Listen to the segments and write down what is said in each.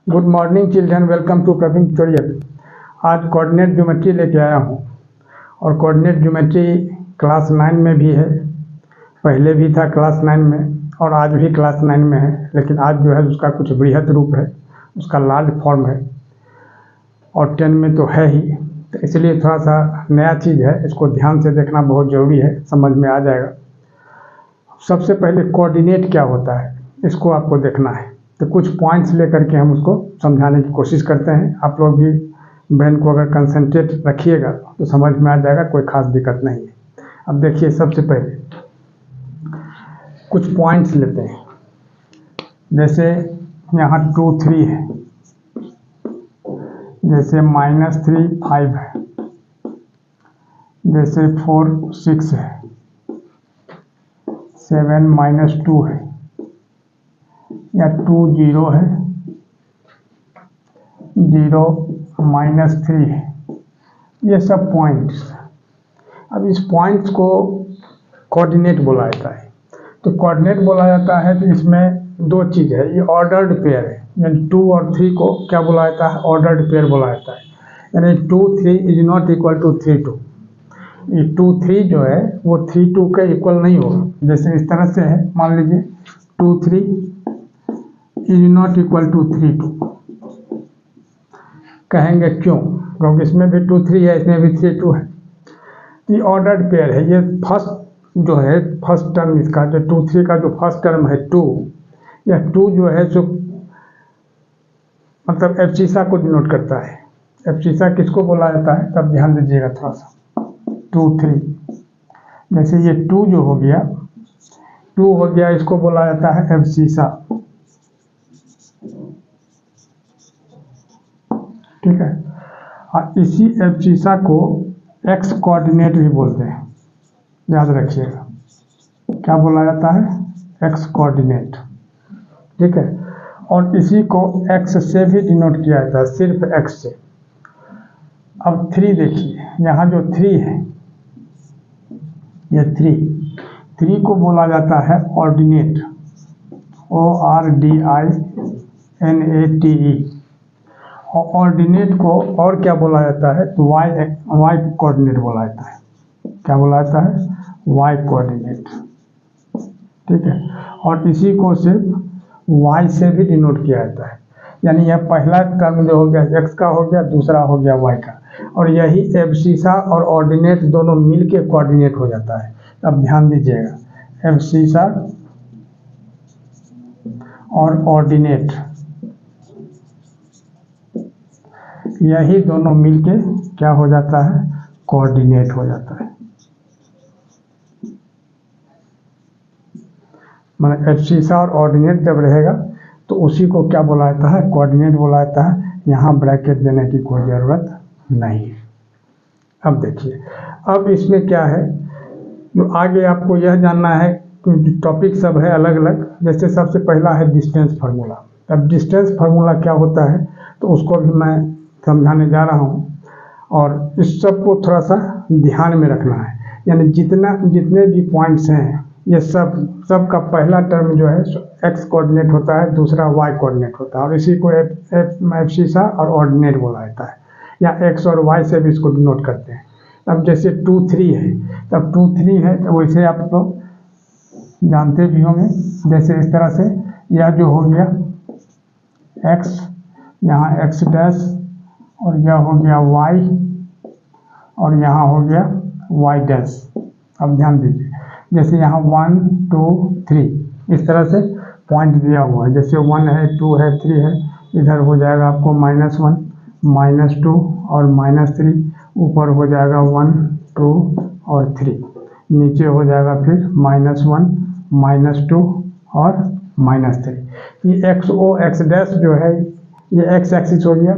Good morning children, welcome to Praveen tutorial. आज coordinate geometry लेके आया हूँ और कोऑर्डिनेट ज्योमेट्री क्लास 9 में भी है, पहले भी था क्लास 9 में और आज भी क्लास 9 में है, लेकिन आज जो है उसका कुछ बृहद रूप है, उसका लार्ज फॉर्म है और 10 में तो है ही, तो इसलिए थोड़ा सा नया चीज़ है, इसको ध्यान से देखना बहुत ज़रूरी है, समझ में आ जाएगा। सबसे पहले कोऑर्डिनेट क्या होता है इसको आपको देखना है, तो कुछ पॉइंट्स लेकर के हम उसको समझाने की कोशिश करते हैं। आप लोग भी ब्रेन को अगर कंसंट्रेट रखिएगा तो समझ में आ जाएगा, कोई खास दिक्कत नहीं है। अब देखिए, सबसे पहले कुछ पॉइंट्स लेते हैं, जैसे यहाँ 2 3 है, जैसे -3 5 है, जैसे 4 6 है, 7 -2 है, या 2 0 है, 0 -3 है, ये सब पॉइंट्स। अब इस पॉइंट्स को कोऑर्डिनेट बोला जाता है। तो कोऑर्डिनेट बोला जाता है तो इसमें दो चीज़ है, ये ऑर्डर्ड पेयर है, यानी 2 और 3 को क्या बोला जाता है, ऑर्डर्ड पेयर बोला जाता है। यानी 2 3 इज नॉट इक्वल टू 3 2। ये 2 3 जो है वो 3 2 के इक्वल नहीं होगा। जैसे इस तरह से है, मान लीजिए 2 3 इज नॉट इक्वल टू 3 2। कहेंगे क्यों? क्योंकि इसमें भी 2 3 है, इसमें भी 3 2 है। ये ऑर्डर्ड पेयर है। ये फर्स्ट जो है, फर्स्ट टर्म इसका जो 2 3 का जो फर्स्ट टर्म है 2, या 2 जो है जो मतलब एब्सिसा को डिनोट करता है। एब्सिसा किसको बोला जाता है, तब ध्यान दीजिएगा थोड़ा सा। 2 3 जैसे ये 2 जो हो गया, 2 हो गया, इसको बोला जाता है एब्सिसा। ठीक है, और इसी एब्सिसा को एक्स कोऑर्डिनेट भी बोलते हैं, याद रखिएगा। क्या बोला जाता है? X coordinate. ठीक है, और इसी को एक्स से भी डिनोट किया जाता है, सिर्फ एक्स से। अब 3 देखिए, यहाँ जो 3 है, ये 3 को बोला जाता है ऑर्डिनेट, ORDINATE। और ऑर्डिनेट को और क्या बोला जाता है, तो वाई कोऑर्डिनेट बोला जाता है। क्या बोला जाता है? Y coordinate. ठीक है, और इसी को सिर्फ वाई से भी डिनोट किया जाता है। यानी यह पहला टर्म जो हो गया एक्स का हो गया, दूसरा हो गया वाई का, और यही एब्सिसा और ऑर्डिनेट दोनों मिलके कोऑर्डिनेट हो जाता है। अब ध्यान दीजिएगा, एब्सिसा और ऑर्डिनेट यही दोनों मिलके क्या हो जाता है, कोऑर्डिनेट हो जाता है। मतलब एब्सिसा और ऑर्डिनेट जब रहेगा तो उसी को क्या बोला जाता है, कोऑर्डिनेट बोला जाता है। यहाँ ब्रैकेट देने की कोई ज़रूरत नहीं है। अब देखिए, अब इसमें क्या है, जो आगे आपको यह जानना है कि टॉपिक सब है अलग अलग। जैसे सबसे पहला है डिस्टेंस फार्मूला। अब डिस्टेंस फार्मूला क्या होता है तो उसको भी मैं समझाने जा रहा हूँ, और इस सब को थोड़ा सा ध्यान में रखना है। यानी जितने भी पॉइंट्स हैं, ये सब का पहला टर्म जो है एक्स कोऑर्डिनेट होता है, दूसरा वाई कोऑर्डिनेट होता है, और इसी को एब्सिसा और ऑर्डिनेट बोला जाता है, या एक्स और वाई से भी इसको डिनोट करते हैं। अब जैसे 2 3 है, तब 2 3 है तो वैसे आप लोग जानते भी होंगे, जैसे इस तरह से यह जो हो गया एक्स, यहाँ एक्स डैश, और यह हो गया वाई, और यहाँ हो गया वाई डैश। अब ध्यान दीजिए, जैसे यहाँ 1 2 3 इस तरह से पॉइंट दिया हुआ है। जैसे 1 है, 2 है, 3 है, इधर हो जाएगा आपको -1 -2 और -3, ऊपर हो जाएगा 1 2 और 3, नीचे हो जाएगा फिर -1 -2 और -3। ये एक्स डैश जो है ये एक्स एक्सिस हो गया,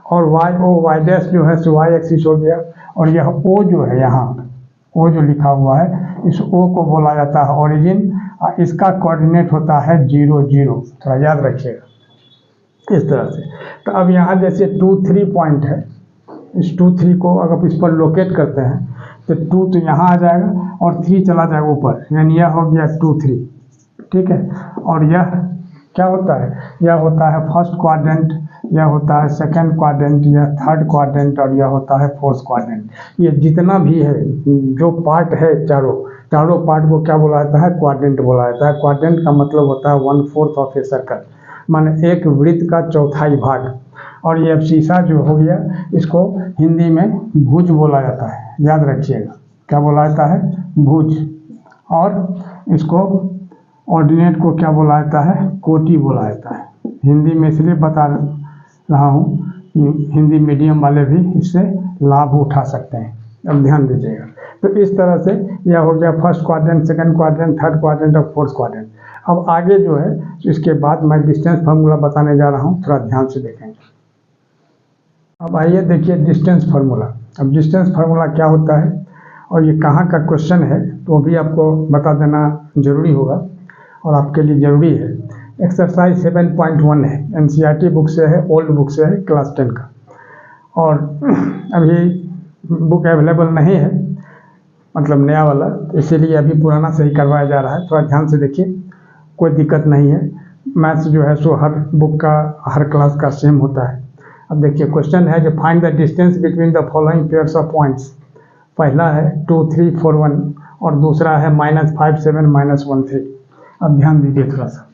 और वाई डैश जो है सो वाई एक्सिस हो गया, और यह ओ जो है, यहाँ ओ जो लिखा हुआ है, इस ओ को बोला जाता है ओरिजिन, और इसका कोऑर्डिनेट होता है 0 0। थोड़ा याद रखिएगा इस तरह से। तो अब यहाँ जैसे 2 3 पॉइंट है, इस 2 3 को अगर इस पर लोकेट करते हैं तो 2 तो यहाँ आ जाएगा और 3 चला जाएगा ऊपर, यानी यह हो गया 2 3। ठीक है, और यह क्या होता है, यह होता है फर्स्ट क्वाड्रेंट, यह होता है सेकंड क्वाड्रेंट, यह थर्ड क्वाड्रेंट और यह होता है फोर्थ क्वाड्रेंट। ये जितना भी है जो पार्ट है चारों पार्ट को क्या बोला जाता है, क्वाड्रेंट बोला जाता है। क्वाड्रेंट का मतलब होता है 1/4 ऑफ ए सर्कल, माने एक वृत्त का चौथाई भाग। और ये अब शीशा जो हो गया इसको हिंदी में भुज बोला जाता है, याद रखिएगा क्या बोला जाता है, भुज। और इसको ऑर्डिनेट को क्या बोला जाता है, कोटि बोला जाता है। हिंदी में इसलिए बता रहा हूँ कि हिंदी मीडियम वाले भी इससे लाभ उठा सकते हैं, अब ध्यान दीजिएगा। तो इस तरह से यह हो गया first quadrant, second quadrant, third quadrant और फोर्थ क्वाड्रेंट। अब आगे जो है इसके बाद मैं डिस्टेंस फार्मूला बताने जा रहा हूँ, थोड़ा ध्यान से देखेंगे। अब आइए देखिए डिस्टेंस फार्मूला। अब डिस्टेंस फार्मूला क्या होता है और ये कहाँ का क्वेश्चन है तो भी आपको बता देना जरूरी होगा और आपके लिए ज़रूरी है। एक्सरसाइज 7.1 है, एनसीईआरटी बुक से है, ओल्ड बुक से है, क्लास 10 का। और अभी बुक अवेलेबल नहीं है, मतलब नया वाला, इसीलिए अभी पुराना सही करवाया जा रहा है। थोड़ा ध्यान से देखिए, कोई दिक्कत नहीं है। मैथ्स जो है सो हर बुक का हर क्लास का सेम होता है। अब देखिए क्वेश्चन है जो find the distance between the following pairs of points. पहला है 2 3 4 1 और दूसरा है -5 7 -1 3। अब ध्यान दीजिए थोड़ा सा।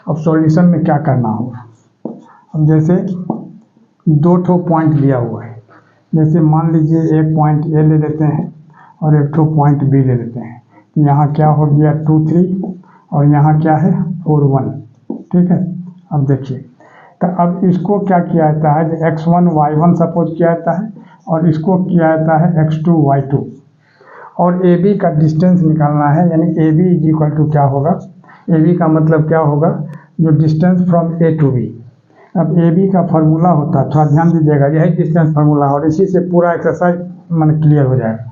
अब सॉल्यूशन में क्या करना होगा, अब जैसे दो ठो पॉइंट लिया हुआ है, जैसे मान लीजिए एक पॉइंट ए ले लेते हैं और एक ठो पॉइंट बी ले लेते हैं। यहाँ क्या हो गया 2 3 और यहाँ क्या है 4 1, ठीक है। अब देखिए तो अब इसको क्या किया जाता है, x1 y1 सपोज किया जाता है और इसको किया जाता है x2 y2 और AB का डिस्टेंस निकालना है, यानी AB इज इक्वल टू क्या होगा, AB का मतलब क्या होगा, जो distance from A to B। अब AB का फार्मूला होता है, थोड़ा ध्यान दीजिएगा, यही डिस्टेंस फार्मूला और इसी से पूरा एक्सरसाइज मन क्लियर हो जाएगा।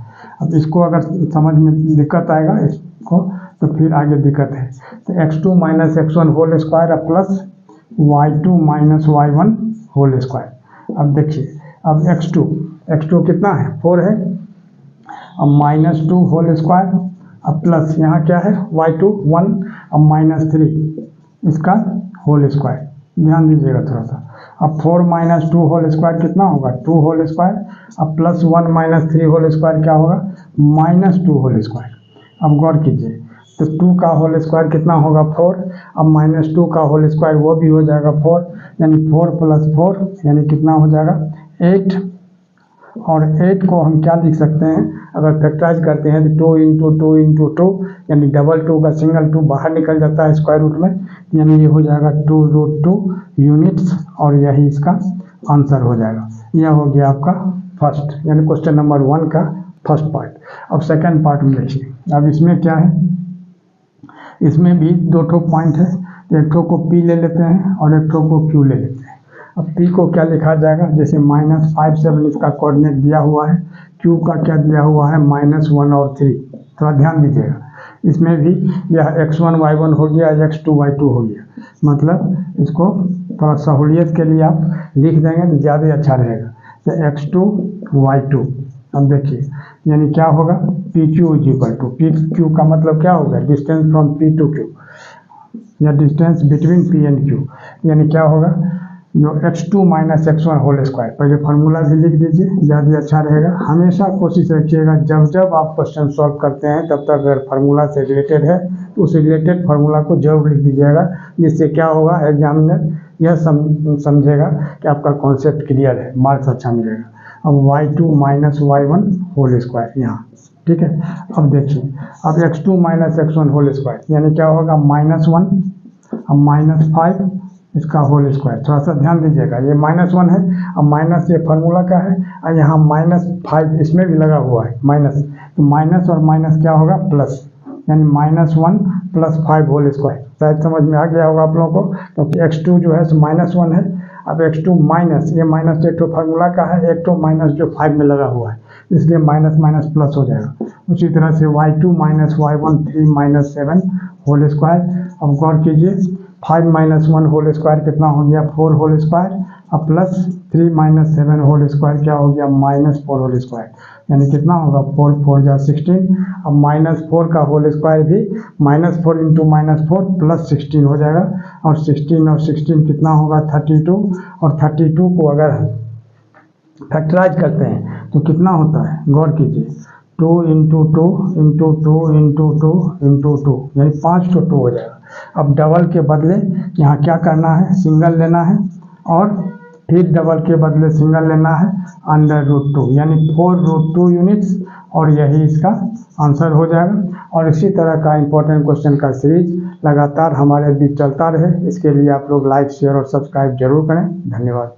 अब इसको अगर समझ में दिक्कत आएगा इसको तो फिर आगे दिक्कत है। तो x2 - x1 होल स्क्वायर अब plus y2 - y1 whole square. अब देखिए अब x2 कितना है 4 है, अब -2 होल स्क्वायर अब प्लस यहाँ क्या है y2 1 अब -3 इसका होल स्क्वायर। ध्यान दीजिएगा थोड़ा सा। अब 4 - 2 होल स्क्वायर कितना होगा 2 होल स्क्वायर, अब प्लस 1 - 3 होल स्क्वायर क्या होगा -2 होल स्क्वायर। अब गौर कीजिए तो 2 का होल स्क्वायर कितना होगा 4, अब -2 का होल स्क्वायर वो भी हो जाएगा 4, यानी 4 + 4 यानी कितना हो जाएगा 8। और 8 को हम क्या लिख सकते हैं, अगर फैक्टराइज करते हैं तो 2 × 2 × 2 यानी डबल 2 का सिंगल 2 बाहर निकल जाता है स्क्वायर रूट में, यानी ये हो जाएगा 2√2 यूनिट्स और यही इसका आंसर हो जाएगा। यह हो गया आपका फर्स्ट, यानी क्वेश्चन नंबर 1 का फर्स्ट पार्ट। अब सेकंड पार्ट में देखिए, अब इसमें क्या है, इसमें भी दो ठो पॉइंट है, एक ठो को P ले लेते हैं और एक ठो को Q ले लेते हैं। अब P को क्या लिखा जाएगा, जैसे -5 7 इसका कोऑर्डिनेट दिया हुआ है, Q का क्या दिया हुआ है -1 और 3। थोड़ा ध्यान दीजिएगा, इसमें भी यह x1 y1 हो गया, x2 y2 हो गया, मतलब इसको थोड़ा सहूलियत के लिए आप लिख देंगे तो ज़्यादा अच्छा रहेगा। तो x2 y2, अब देखिए यानी क्या होगा PQ is equal to PQ का मतलब क्या होगा distance from P to Q या distance between P and Q, यानी क्या होगा जो x2 - x1 होल स्क्वायर। पहले फार्मूला भी लिख दीजिए, ज़्यादा अच्छा रहेगा। हमेशा कोशिश रखिएगा जब जब आप क्वेश्चन सॉल्व करते हैं तब तक अगर फार्मूला से रिलेटेड है तो उस रिलेटेड फार्मूला को जरूर लिख दीजिएगा, जिससे क्या होगा एग्जामिनर यह समझेगा कि आपका कॉन्सेप्ट क्लियर है, मार्क्स अच्छा मिलेगा। अब y2 - y1 होल स्क्वायर यहाँ, ठीक है। अब देखिए अब x2 - x1 होल स्क्वायर यानी क्या होगा -1 अब -5 इसका होल स्क्वायर। थोड़ा सा ध्यान दीजिएगा, ये -1 है, अब माइनस ये फार्मूला का है और यहाँ -5 इसमें भी लगा हुआ है माइनस, तो माइनस और माइनस क्या होगा प्लस, यानी -1 + 5 होल स्क्वायर। शायद समझ में आ गया होगा आप लोगों को, क्योंकि x2 जो है -1 है, अब x2 माइनस ये माइनस एक तो फार्मूला का है, एक तो माइनस जो 5 में लगा हुआ है, इसलिए माइनस माइनस प्लस हो जाएगा। उसी तरह से y2 - y1 3 - 7 होल स्क्वायर। अब गौर कीजिए 5 - 1 होल स्क्वायर कितना हो गया 4 होल स्क्वायर अब प्लस 3 - 7 होल स्क्वायर क्या हो गया, -4 होल स्क्वायर, यानी कितना होगा 4 4 जा 16। अब -4 का होल स्क्वायर भी -4 इंटू -4 प्लस 16 हो जाएगा, और 16 और 16 कितना होगा 32, और 32 को अगर फैक्टराइज करते हैं तो कितना होता है, गौर कीजिए, 2 इंटू 2 इंटू 2 इंटू 2 इंटू 2, यानी 5 तो 2 हो जाएगा। अब डबल के बदले यहाँ क्या करना है, सिंगल लेना है, और फिर डबल के बदले सिंगल लेना है √2, यानी 4√2 यूनिट्स, और यही इसका आंसर हो जाएगा। और इसी तरह का इंपॉर्टेंट क्वेश्चन का सीरीज लगातार हमारे बीच चलता रहे, इसके लिए आप लोग लाइक शेयर और सब्सक्राइब जरूर करें। धन्यवाद।